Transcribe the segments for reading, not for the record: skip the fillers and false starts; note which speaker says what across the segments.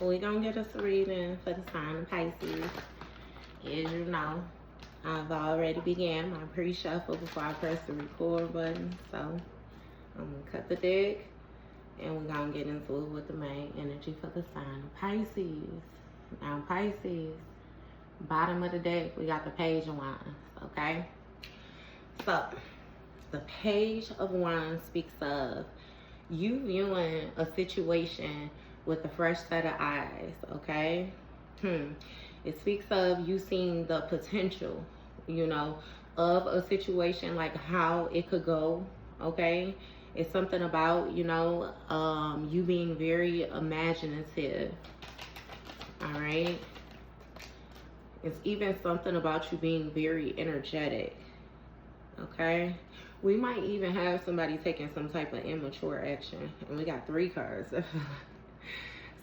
Speaker 1: we're going to get us a reading for the sign of Pisces. As you know, I've already began my pre-shuffle before I press the record button. So I'm going to cut the deck and we're going to get into it with the main energy for the sign of Pisces. Now, Pisces, bottom of the deck, we got the Page of Wands, okay? So, the Page of Wands speaks of you viewing a situation with a fresh set of eyes, okay? It speaks of you seeing the potential, you know, of a situation, like how it could go, okay? It's something about, you know, you being very imaginative, all right? It's even something about you being very energetic, okay? We might even have somebody taking some type of immature action. And we got 3 cards.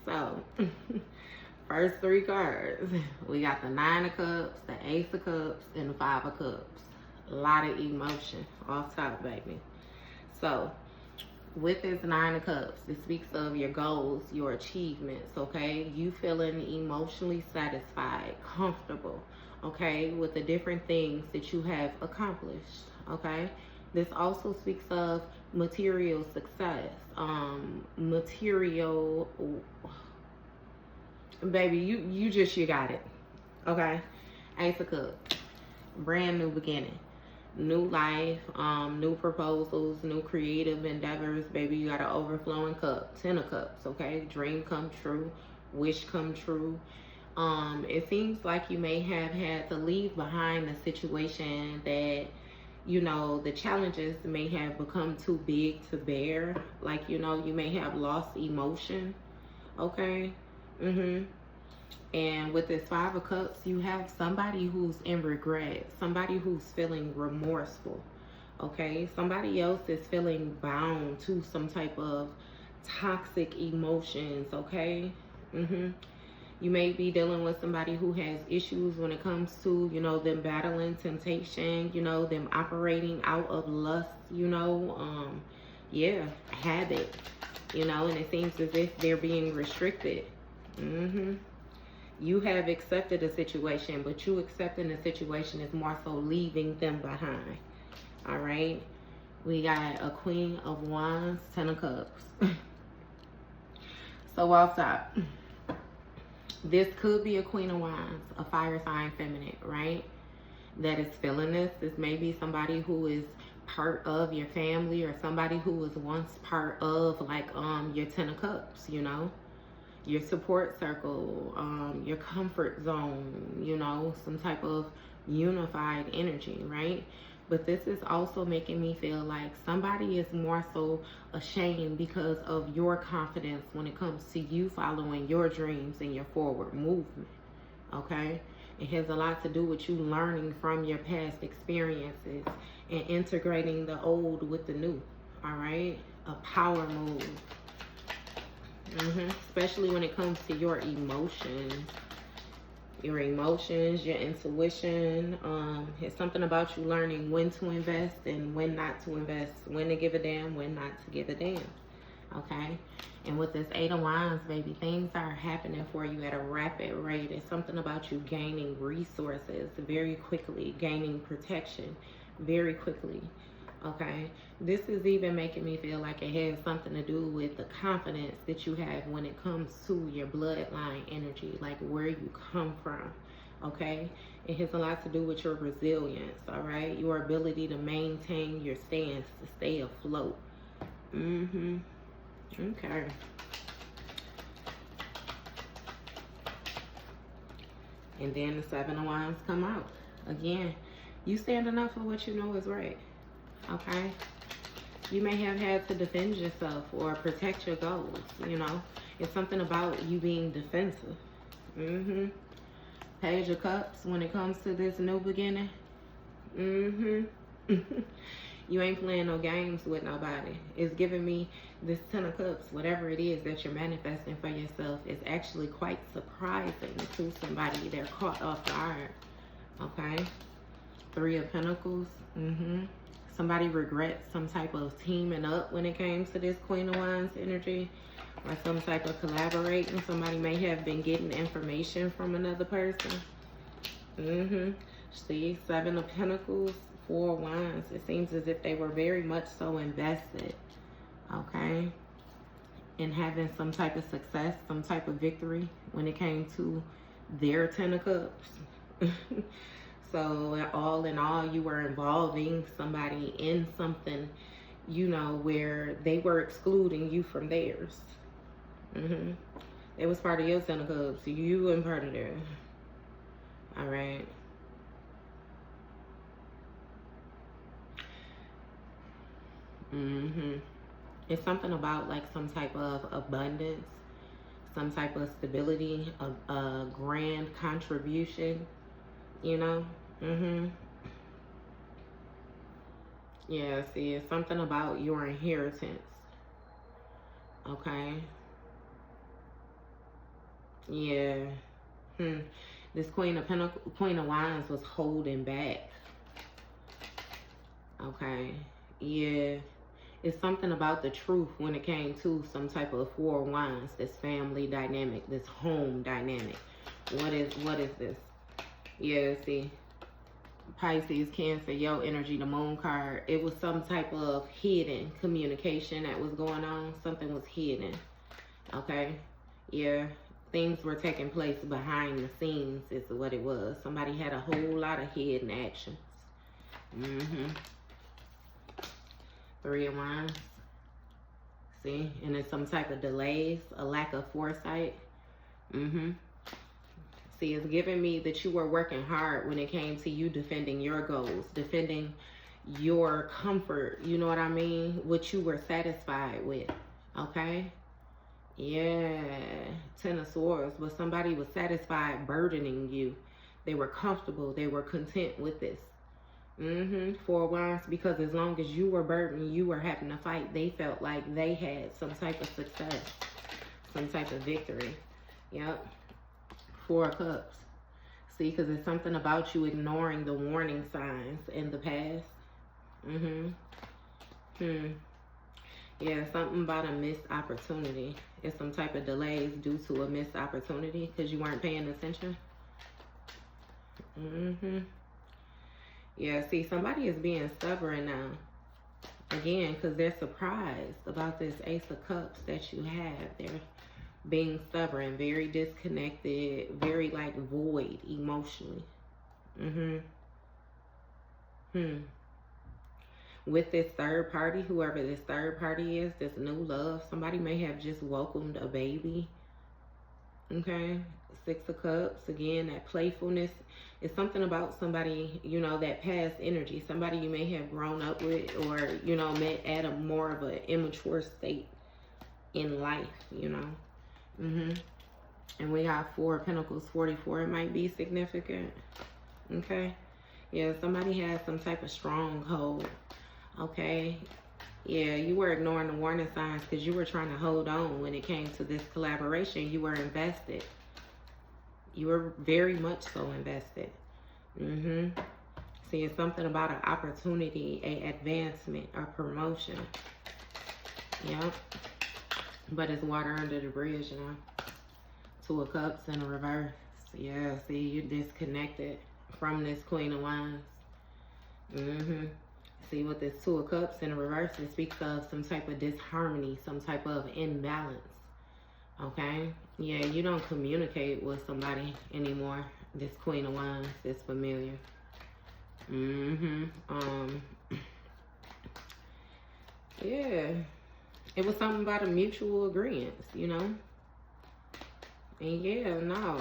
Speaker 1: So, first 3 cards. We got the 9 of Cups, the Ace of Cups, and the 5 of Cups. A lot of emotion off top, baby. So, with this 9 of Cups, it speaks of your goals, your achievements, okay? You feeling emotionally satisfied, comfortable, okay, with the different things that you have accomplished, okay? This also speaks of material success, baby, you got it, okay? Ace of Cups, brand new beginning. New life, new proposals, new creative endeavors, baby. You got an overflowing cup, 10 of Cups, okay? Dream come true, wish come true. It seems like you may have had to leave behind a situation that, you know, the challenges may have become too big to bear. Like, you know, you may have lost emotion, okay? And with this 5 of Cups, you have somebody who's in regret, somebody who's feeling remorseful, okay? Somebody else is feeling bound to some type of toxic emotions, okay? You may be dealing with somebody who has issues when it comes to, you know, them battling temptation, you know, them operating out of lust, you know, habit, you know, and it seems as if they're being restricted. You have accepted a situation, but you accepting the situation is more so leaving them behind. All right. We got a Queen of Wands, 10 of Cups. So off top, this could be a Queen of Wands, a fire sign feminine, right? That is feeling this. This may be somebody who is part of your family or somebody who was once part of like your 10 of Cups, you know? Your support circle, your comfort zone, you know, some type of unified energy, right? But this is also making me feel like somebody is more so ashamed because of your confidence when it comes to you following your dreams and your forward movement, okay? It has a lot to do with you learning from your past experiences and integrating the old with the new, all right? A power move. Especially when it comes to your emotions, your intuition. It's something about you learning when to invest and when not to invest, when to give a damn, when not to give a damn, okay? And with this 8 of Wands, baby, things are happening for you at a rapid rate. It's something about you gaining resources very quickly, gaining protection very quickly. Okay, this is even making me feel like it has something to do with the confidence that you have when it comes to your bloodline energy, like where you come from. Okay, it has a lot to do with your resilience, all right, your ability to maintain your stance, to stay afloat. Okay. And then the 7 of Wands come out again. You standing up for what you know is right. Okay, you may have had to defend yourself or protect your goals, you know. It's something about you being defensive. Page of Cups when it comes to this new beginning. You ain't playing no games with nobody. It's giving me this 10 of Cups. Whatever it is that you're manifesting for yourself is actually quite surprising to somebody. They're caught off guard. Okay, 3 of Pentacles. Somebody regrets some type of teaming up when it came to this Queen of Wands energy. or some type of collaborating. Somebody may have been getting information from another person. See, Seven of Pentacles, Four of Wands. It seems as if they were very much so invested, okay, in having some type of success, some type of victory when it came to their Ten of Cups. So all in all, you were involving somebody in something, you know, where they were excluding you from theirs. It was part of your Ten of Cups. You weren't part of theirs. All right. It's something about like some type of abundance, some type of stability, a grand contribution, you know. Yeah, see, it's something about your inheritance. Okay. Yeah. This Queen of Pentacles, Queen of Wands was holding back. Okay. Yeah. It's something about the truth when it came to some type of Four of Wands, this family dynamic, this home dynamic. What is this? Yeah, see. Pisces, Cancer, your energy, the Moon card. It was some type of hidden communication that was going on. Something was hidden. Okay. Yeah. Things were taking place behind the scenes is what it was. Somebody had a whole lot of hidden actions. Three of Wands. See? And it's some type of delays, a lack of foresight. See, it's giving me that you were working hard when it came to you defending your goals, defending your comfort, you know what I mean? What you were satisfied with, okay? Yeah, Ten of Swords, but somebody was satisfied burdening you. They were comfortable, they were content with this. Four of Wands, because as long as you were burdened, you were having to fight, they felt like they had some type of success, some type of victory. Yep. Four of Cups. See, because it's something about you ignoring the warning signs in the past. Yeah, something about a missed opportunity. It's some type of delays due to a missed opportunity because you weren't paying attention. Yeah, see, somebody is being stubborn now. Again, because they're surprised about this Ace of Cups that you have. They're being stubborn, very disconnected, very like void emotionally. With this third party, whoever this third party is, this new love, somebody may have just welcomed a baby. Okay. Six of Cups, again, that playfulness. It's something about somebody, you know, that past energy, somebody you may have grown up with or, you know, met at a more of an immature state in life, you know. And we got Four of Pentacles, 44. It might be significant. Okay. Yeah, somebody has some type of stronghold. Okay. Yeah, you were ignoring the warning signs because you were trying to hold on when it came to this collaboration. You were invested. You were very much so invested. Seeing something about an opportunity, a advancement, a promotion. Yep. But it's water under the bridge, you know. Two of Cups in a reverse. Yeah, see, you're disconnected from this Queen of Wands. See, with this Two of Cups in a reverse, it speaks of some type of disharmony, some type of imbalance. Okay? Yeah, you don't communicate with somebody anymore. This Queen of Wands is familiar. Yeah. It was something about a mutual agreement, you know? And yeah, no.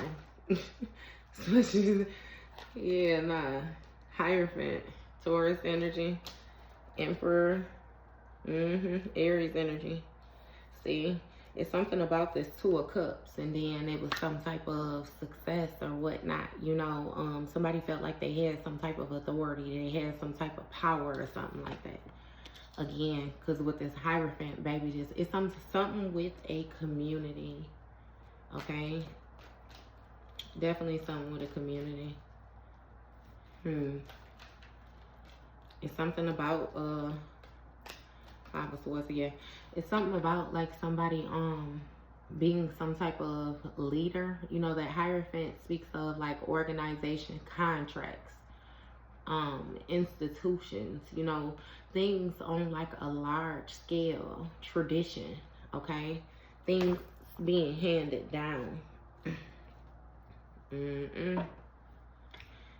Speaker 1: Yeah, nah. Hierophant, Taurus energy, Emperor, Aries energy. See, it's something about this Two of Cups, and then it was some type of success or whatnot, you know. Somebody felt like they had some type of authority, they had some type of power or something like that. Again, because with this Hierophant, baby, just it's something with a community. Okay, definitely something with a community. It's something about Five of Swords again. It's something about like somebody being some type of leader. You know, that Hierophant speaks of like organization, contracts, institutions, you know, things on like a large scale, tradition, okay? Things being handed down.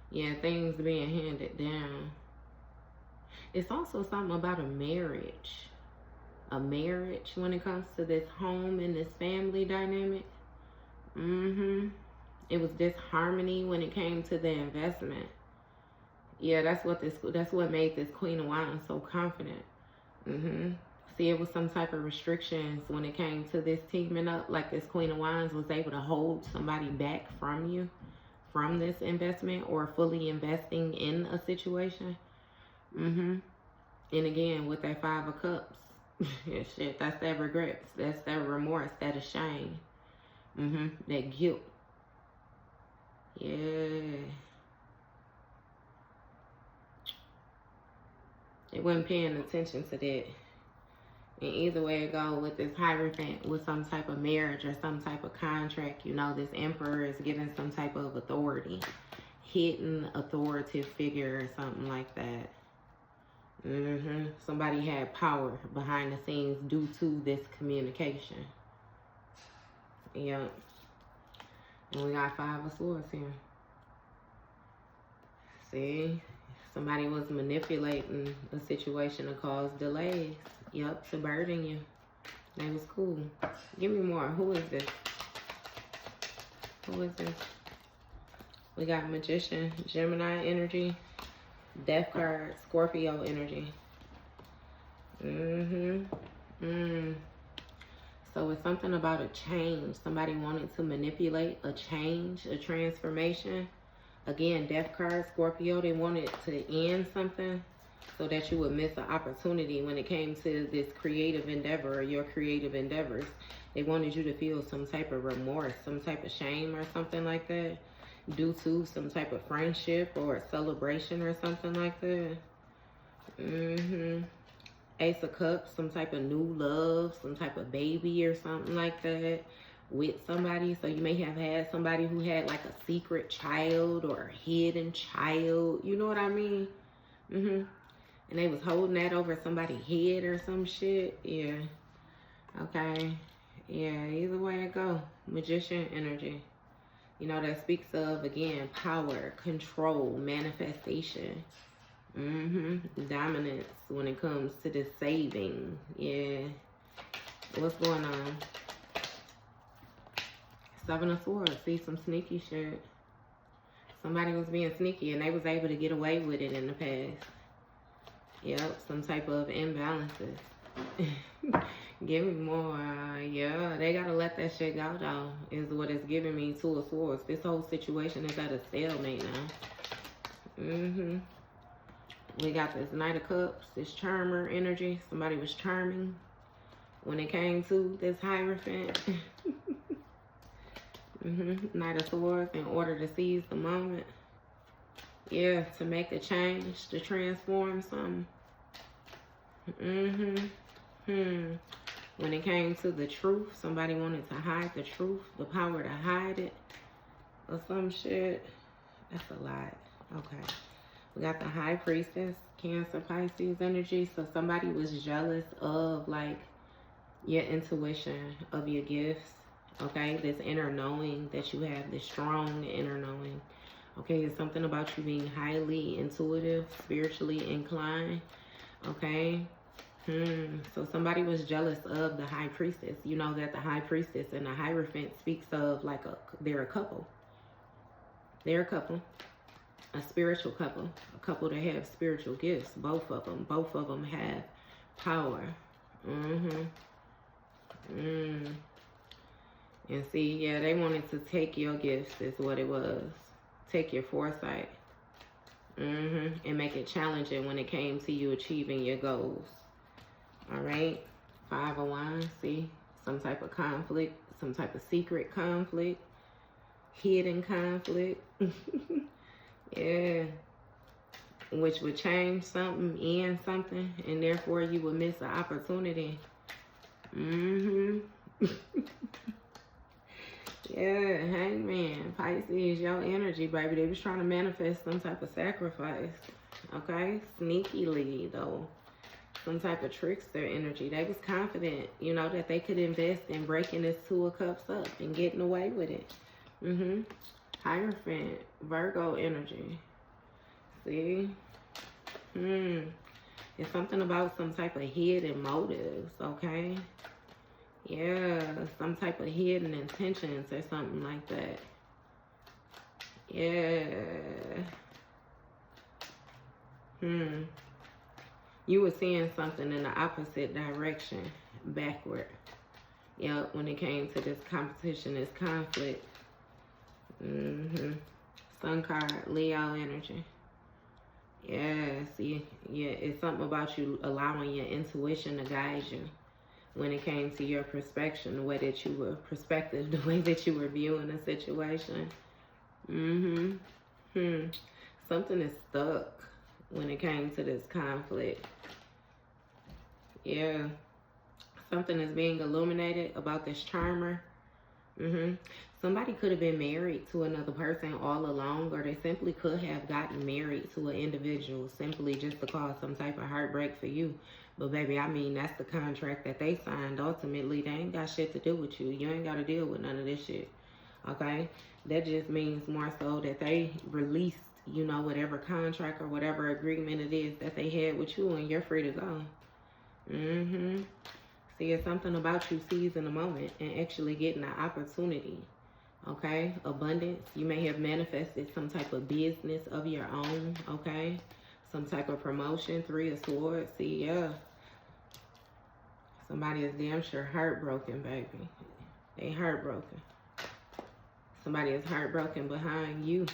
Speaker 1: Yeah, things being handed down. It's also something about a marriage. A marriage when it comes to this home and this family dynamic. It was disharmony when it came to the investment. Yeah, that's what made this Queen of Wands so confident. See, it was some type of restrictions when it came to this teaming up. Like this Queen of Wands was able to hold somebody back from you, from this investment, or fully investing in a situation. And again, with that Five of Cups, yeah, shit, that's that regrets, that's that remorse, that is shame, that guilt. Yeah. They wasn't paying attention to that. And either way it go with this Hierophant, with some type of marriage or some type of contract, you know, this Emperor is given some type of authority, hidden authoritative figure or something like that. Somebody had power behind the scenes due to this communication. Yep. And we got Five of Swords here. See? Somebody was manipulating the situation to cause delays. Yep, to burden you. That was cool. Give me more. Who is this? Who is this? We got Magician, Gemini energy, Death card, Scorpio energy. So it's something about a change. Somebody wanted to manipulate a change, a transformation. Again, Death card, Scorpio, they wanted to end something so that you would miss an opportunity when it came to this creative endeavor or your creative endeavors. They wanted you to feel some type of remorse, some type of shame or something like that, due to some type of friendship or celebration or something like that. Ace of Cups, some type of new love, some type of baby or something like that with somebody. So you may have had somebody who had like a secret child or a hidden child. You know what I mean? And they was holding that over somebody's head or some shit. Yeah. Okay. Yeah, either way it go. Magician energy. You know, that speaks of, again, power, control, manifestation. Dominance when it comes to the saving. Yeah. What's going on? Seven of Swords. See, some sneaky shit. Somebody was being sneaky and they was able to get away with it in the past. Yep, some type of imbalances. Give me more. Yeah, they gotta let that shit go though, is what it's giving me. Two of Swords. This whole situation is at a stalemate now. We got this Knight of Cups, this charmer energy. Somebody was charming when it came to this Hierophant. Knight of Swords, in order to seize the moment. Yeah, to make a change, to transform something. When it came to the truth, somebody wanted to hide the truth, the power to hide it, or some shit. That's a lot. Okay. We got the High Priestess, Cancer, Pisces energy. So somebody was jealous of like your intuition, of your gifts. Okay, this inner knowing that you have, this strong inner knowing. Okay, it's something about you being highly intuitive, spiritually inclined. Okay. So somebody was jealous of the High Priestess. You know that the High Priestess and the Hierophant speaks of like they're a couple. They're a couple. A spiritual couple. A couple that have spiritual gifts. Both of them. Both of them have power. And see, yeah, they wanted to take your gifts is what it was. Take your foresight. And make it challenging when it came to you achieving your goals. All right. Five of Wands, see? Some type of conflict. Some type of secret conflict. Hidden conflict. Yeah. which would change something, end something, and therefore you would miss an opportunity. Yeah, Hangman, Pisces, your energy, baby. They was trying to manifest some type of sacrifice, okay? Sneakily, though. Some type of trickster energy. They was confident, you know, that they could invest in breaking this Two of Cups up and getting away with it. Hierophant, Virgo energy. See? It's something about some type of hidden motives, okay? Yeah, some type of hidden intentions or something like that. Yeah. You were seeing something in the opposite direction, backward. Yep, when it came to this competition, this conflict. Sun card, Leo energy. Yeah, see, yeah, it's something about you allowing your intuition to guide you when it came to your perspective, the way that you were viewing the situation. Something is stuck when it came to this conflict. Yeah. Something is being illuminated about this charmer. Somebody could have been married to another person all along, or they simply could have gotten married to an individual simply just to cause some type of heartbreak for you. But baby, I mean, that's the contract that they signed. Ultimately, they ain't got shit to do with you. You ain't got to deal with none of this shit. Okay? That just means more so that they released, you know, whatever contract or whatever agreement it is that they had with you, and you're free to go. See, it's something about you seizing the moment and actually getting an opportunity. Okay? Abundance. You may have manifested some type of business of your own. Okay? Some type of promotion. Three of Swords. See, yeah. Somebody is damn sure heartbroken, baby. They heartbroken. Somebody is heartbroken behind you.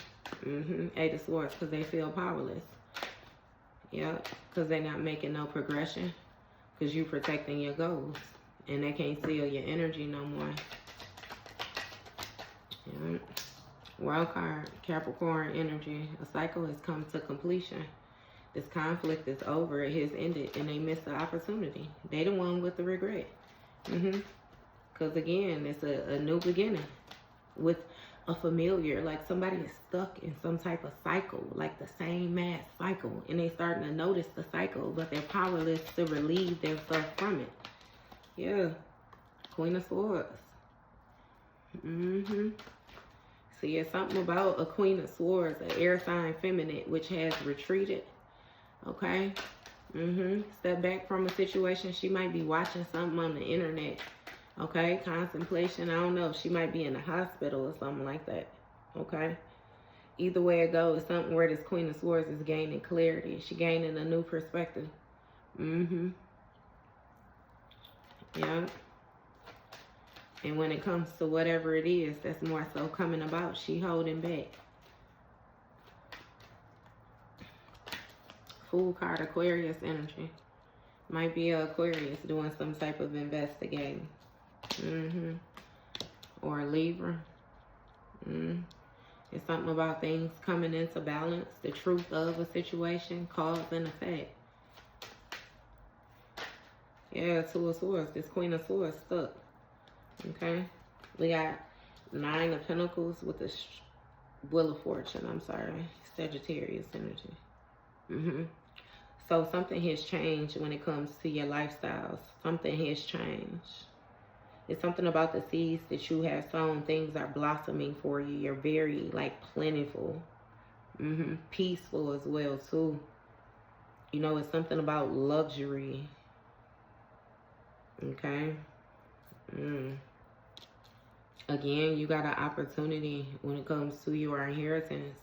Speaker 1: Eight of Swords, because they feel powerless. Yep. Because they're not making no progression. Because you're protecting your goals. And they can't seal your energy no more. Yeah. Wild card, Capricorn energy. A cycle has come to completion. This conflict is over. It has ended. And they missed the opportunity. They the one with the regret. Because again, it's a new beginning. With a familiar. Like somebody is stuck in some type of cycle. Like the same mass cycle. And they starting to notice the cycle. But they're powerless to relieve themselves from it. Yeah. Queen of Swords. See, it's something about a Queen of Swords, an air sign feminine, which has retreated. Okay? Step back from a situation. She might be watching something on the internet. Okay? Contemplation. I don't know. She might be in the hospital or something like that. Okay? Either way it goes, it's something where this Queen of Swords is gaining clarity. She gaining a new perspective. Yeah. And when it comes to whatever it is that's more so coming about, she holding back. Fool card, Aquarius energy. Might be Aquarius doing some type of investigating. Or Libra. It's something about things coming into balance. The truth of a situation, cause and effect. Yeah, Two of Swords. This Queen of Swords stuck. Okay? We got Nine of Pentacles with the Wheel of Fortune. I'm sorry. Sagittarius energy. So something has changed when it comes to your lifestyles. Something has changed. It's something about the seeds that you have sown. Things are blossoming for you. You're very, like, plentiful. Peaceful as well, too. You know, it's something about luxury. Okay? Again, you got an opportunity when it comes to your inheritance,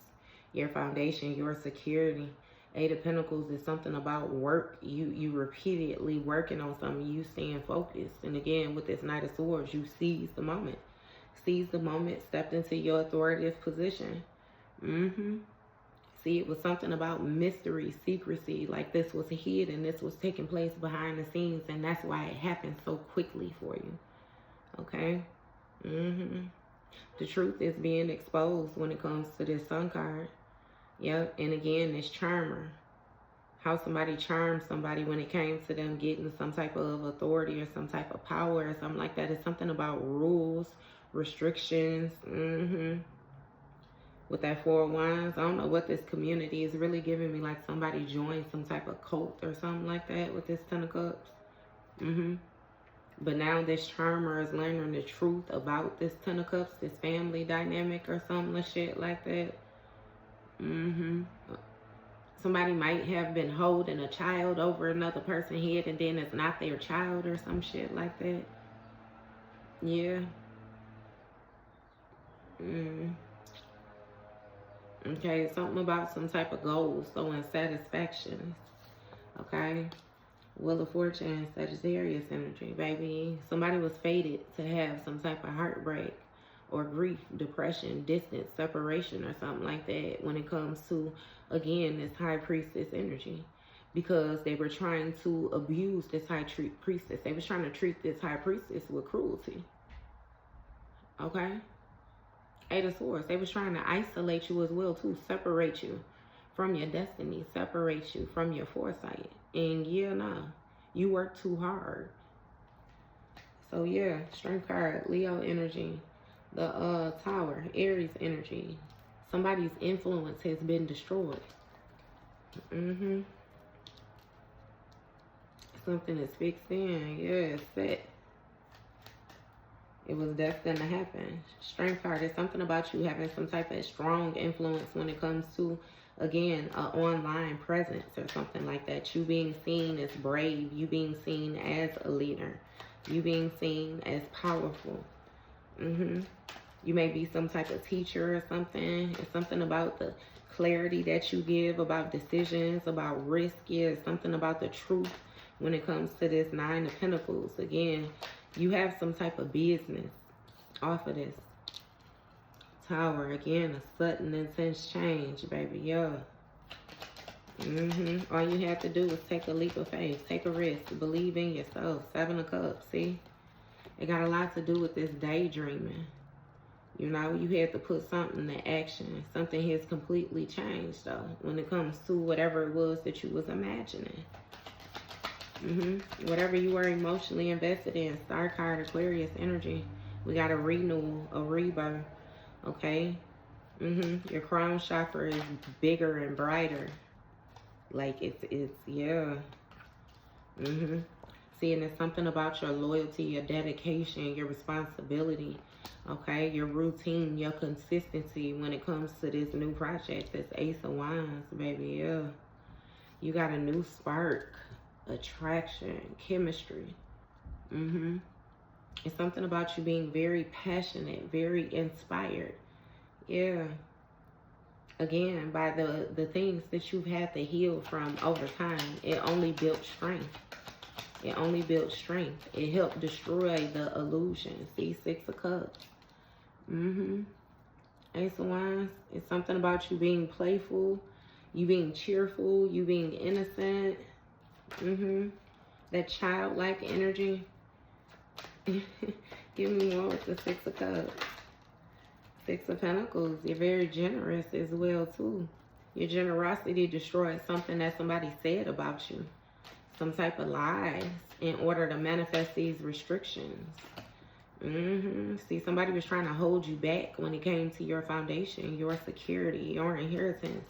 Speaker 1: your foundation, your security. Eight of Pentacles is something about work. You repeatedly working on something. You staying focused. And again, with this Knight of Swords, you seize the moment. Seize the moment. Stepped into your authoritative position. See, it was something about mystery, secrecy. Like this was hidden. This was taking place behind the scenes. And that's why it happened so quickly for you. Okay? The truth is being exposed when it comes to this Sun card. Yep, and again, this charmer. how somebody charmed somebody when it came to them getting some type of authority or some type of power or something like that. It's something about rules, restrictions. With that Four of Wands, I don't know what this community is really giving me, like somebody joined some type of cult or something like that with this Ten of Cups. But now this charmer is learning the truth about this Ten of Cups, this family dynamic or something shit like that. Somebody might have been holding a child over another person's head and then it's not their child or some shit like that. Yeah. Okay, something about some type of goals, so insatisfactions. Okay. Wheel of Fortune, Sagittarius energy, baby. Somebody was fated to have some type of heartbreak or grief, depression, distance, separation, or something like that when it comes to, again, this High Priestess energy. Because they were trying to abuse this High Priestess. They was trying to treat this High Priestess with cruelty. Okay? Eight of Swords. They was trying to isolate you as well, too. Separate you from your destiny. Separate you from your foresight. And yeah, no. You work too hard. So yeah, Strength card, Leo energy. The Tower, Aries energy. Somebody's influence has been destroyed. Something is fixed in. Yeah, it's set. It was destined to happen. Strength card is something about you having some type of strong influence when it comes to, again, an online presence or something like that. You being seen as brave. You being seen as a leader. You being seen as powerful. You may be some type of teacher or something. It's something about the clarity that you give about decisions, about risk. Yeah, it's something about the truth when it comes to this Nine of Pentacles. Again, you have some type of business off of this. Tower, again, a sudden intense change, baby. Yeah. All you have to do is take a leap of faith. Take a risk. Believe in yourself. Seven of Cups, see? It got a lot to do with this daydreaming. You know, you had to put something to action. Something has completely changed, though, when it comes to whatever it was that you was imagining. Whatever you were emotionally invested in. Star card, Aquarius energy. We got a renewal, a rebirth. Okay? Your crown chakra is bigger and brighter. Like, it's yeah. Seeing it's something about your loyalty, your dedication, your responsibility. Okay, your routine, your consistency when it comes to this new project. This Ace of Wands, baby, yeah. You got a new spark, attraction, chemistry. It's something about you being very passionate, very inspired. Yeah. Again, by the things that you've had to heal from over time, it only built strength. It only built strength. It helped destroy the illusion. See, Six of Cups. Ace of Wands. It's something about you being playful, you being cheerful, you being innocent. That childlike energy. Give me more with the Six of Cups. Six of Pentacles. You're very generous as well, too. Your generosity destroyed something that somebody said about you. Some type of lies in order to manifest these restrictions. See, somebody was trying to hold you back when it came to your foundation, your security, your inheritance.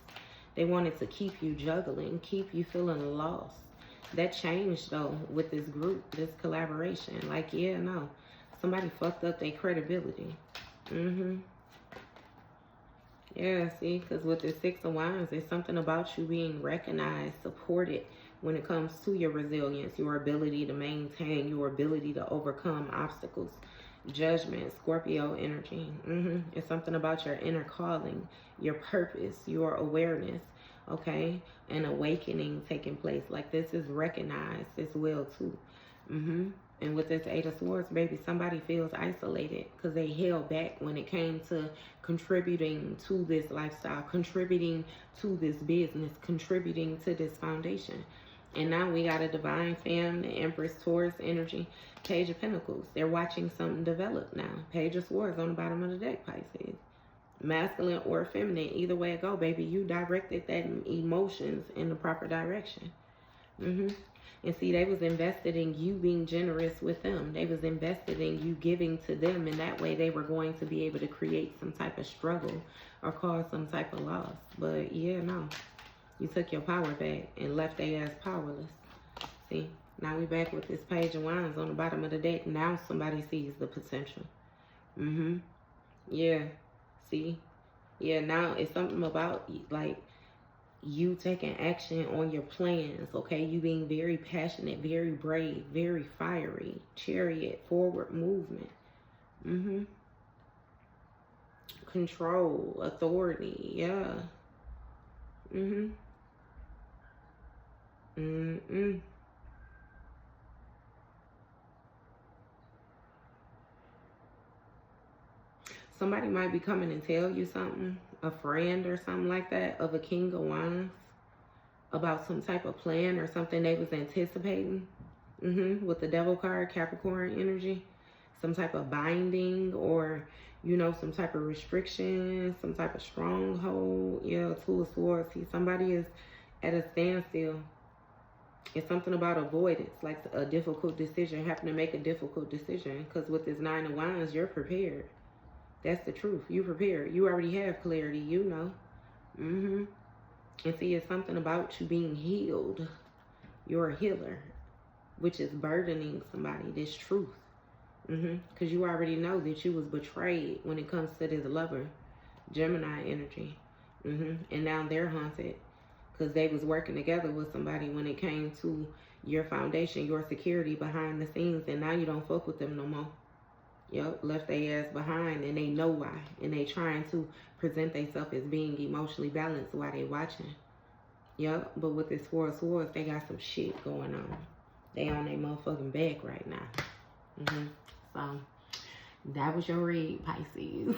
Speaker 1: They wanted to keep you juggling, keep you feeling lost. That changed, though, with this group, this collaboration. Like, yeah, no. Somebody fucked up their credibility. Yeah, see, because with the Six of Wands, there's something about you being recognized, supported when it comes to your resilience, your ability to maintain, your ability to overcome obstacles. Judgment, Scorpio energy. It's something about your inner calling, your purpose, your awareness, okay? An awakening taking place. Like, this is recognized as well, too. And with this Eight of Swords, baby, somebody feels isolated because they held back when it came to contributing to this lifestyle, contributing to this business, contributing to this foundation. And now we got a Divine Femme, the Empress, Taurus energy, Page of Pentacles. They're watching something develop now. Page of Swords on the bottom of the deck, Pisces. masculine or feminine, either way it go, baby, you directed that emotions in the proper direction. And see, they was invested in you being generous with them. They was invested in you giving to them, and that way they were going to be able to create some type of struggle or cause some type of loss. But yeah, no, you took your power back and left their ass powerless. See, now we back with this Page of Wands on the bottom of the deck. Now somebody sees the potential. Yeah, see, yeah, now it's something about like you taking action on your plans, okay? You being very passionate, very brave, very fiery. Chariot, forward movement. Control, authority, yeah. Somebody might be coming and tell you something, a friend or something like that, of a King of Wands, about some type of plan or something they was anticipating. With the Devil card, Capricorn energy. Some type of binding, or, you know, some type of restriction, some type of stronghold. Yeah, Two of Swords. See, somebody is at a standstill. It's something about avoidance, like a difficult decision, having to make a difficult decision. Because with this Nine of Wands, you're prepared. That's the truth. You prepared. You already have clarity, you know. And see, it's something about you being healed. You're a healer, which is burdening somebody, this truth. Because you already know that you was betrayed when it comes to this lover, Gemini energy. And now they're haunted because they was working together with somebody when it came to your foundation, your security behind the scenes, and now you don't fuck with them no more. Yep, left their ass behind, and they know why. And they trying to present themselves as being emotionally balanced while they watching. Yep, but with this Four of Swords, they got some shit going on. They on their motherfucking back right now. So, that was your read, Pisces.